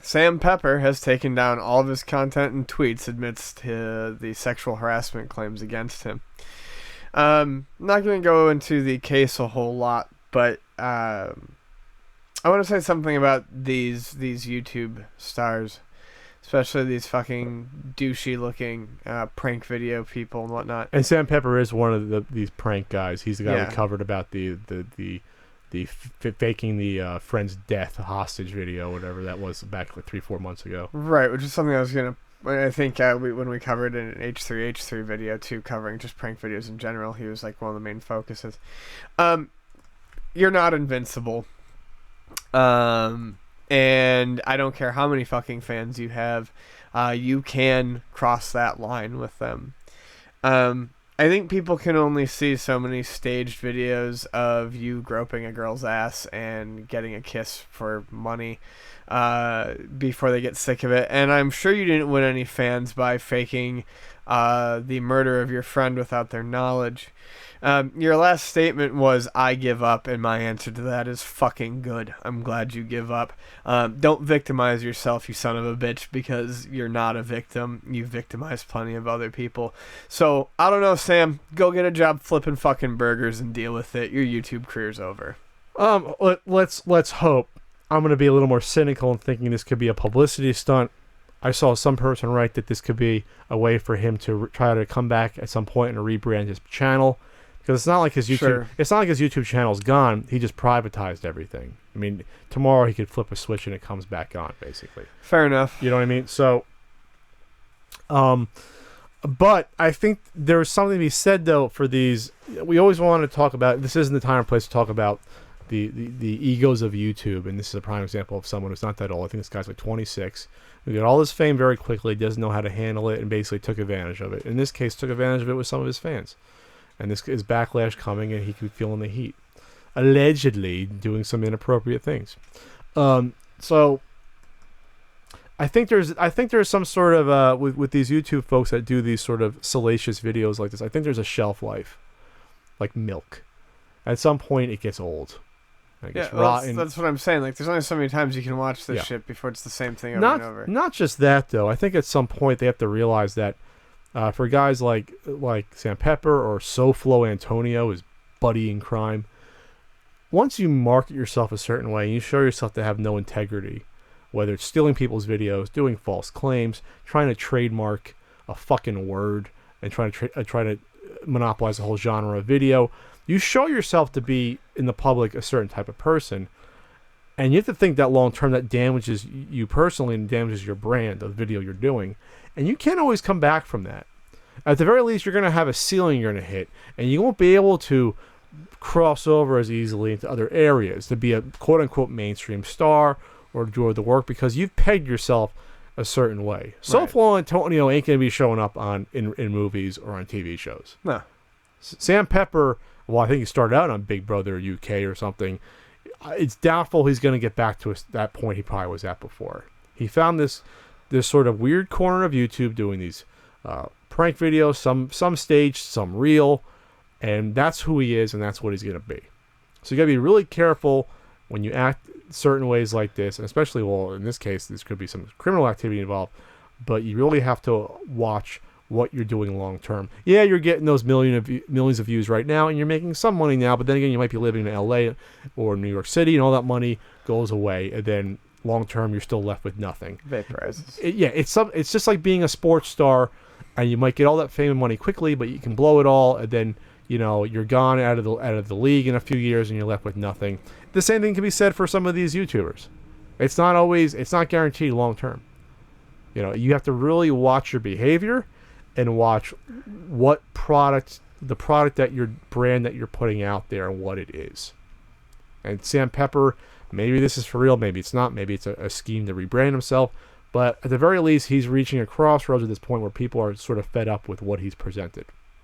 Sam Pepper has taken down all of his content and tweets amidst the sexual harassment claims against him. I'm not going to go into the case a whole lot, but I want to say something about these YouTube stars, especially these fucking douchey looking prank video people and whatnot. And Sam Pepper is one of these prank guys. He's the guy Yeah. we covered about the faking the friend's death hostage video, whatever that was, back like 3-4 months ago. Right, which is something I was gonna. I think when we covered an H3H3 video too, covering just prank videos in general, he was like one of the main focuses. You're not invincible. And I don't care how many fucking fans you have, you can cross that line with them. I think people can only see so many staged videos of you groping a girl's ass and getting a kiss for money before they get sick of it. And I'm sure you didn't win any fans by faking the murder of your friend without their knowledge. Your last statement was, "I give up," and my answer to that is fucking good. I'm glad you give up. Don't victimize yourself, you son of a bitch, because you're not a victim. You victimized plenty of other people. So, I don't know, Sam. Go get a job flipping fucking burgers and deal with it. Your YouTube career's over. Let's hope. I'm going to be a little more cynical and thinking this could be a publicity stunt. I saw some person write that this could be a way for him to try to come back at some point and rebrand his channel. Because it's not like his YouTube. Sure. It's not like his YouTube channel's gone. He just privatized everything. I mean, tomorrow he could flip a switch and it comes back on, basically. Fair enough. You know what I mean? So, but I think there's something to be said though for these. We always want to talk about. This isn't the time or place to talk about the egos of YouTube, and this is a prime example of someone who's not that old. I think this guy's like 26. Who got all this fame very quickly, doesn't know how to handle it, and basically took advantage of it. In this case, took advantage of it with some of his fans. And this is backlash coming, and he could be feeling the heat. Allegedly doing some inappropriate things. So I think there's some sort of with these YouTube folks that do these sort of salacious videos like this. I think there's a shelf life, like milk. At some point, it gets old. It gets rotten. That's what I'm saying. Like, there's only so many times you can watch this shit before it's the same thing over and over. Not just that though. I think at some point they have to realize that. For guys like Sam Pepper or SoFlo Antonio, his buddy in crime, once you market yourself a certain way and you show yourself to have no integrity, whether it's stealing people's videos, doing false claims, trying to trademark a fucking word, and trying to monopolize the whole genre of video, you show yourself to be in the public a certain type of person, and you have to think that long term that damages you personally and damages your brand of video you're doing. And you can't always come back from that. At the very least, you're going to have a ceiling you're going to hit, and you won't be able to cross over as easily into other areas to be a quote-unquote mainstream star or to do the work because you've pegged yourself a certain way. Right. SoFlo Antonio ain't going to be showing up in movies or on TV shows. No. Sam Pepper, well, I think he started out on Big Brother UK or something. It's doubtful he's going to get back to that point he probably was at before. He found this sort of weird corner of YouTube doing these prank videos, some staged, some real, and that's who he is and that's what he's going to be. So you got to be really careful when you act certain ways like this, and especially, well, in this case, this could be some criminal activity involved, but you really have to watch what you're doing long term. Yeah, you're getting those millions of views right now, and you're making some money now, but then again, you might be living in LA or New York City, and all that money goes away, and then long term, you're still left with nothing. Vaporizes. It's just like being a sports star, and you might get all that fame and money quickly, but you can blow it all, and then you're gone out of the league in a few years, and you're left with nothing. The same thing can be said for some of these YouTubers. It's not guaranteed long term. You have to really watch your behavior, and watch what the product that your brand that you're putting out there and what it is. And Sam Pepper. Maybe this is for real, maybe it's not, maybe it's a scheme to rebrand himself, but at the very least, he's reaching a crossroads at this point where people are sort of fed up with what he's presented.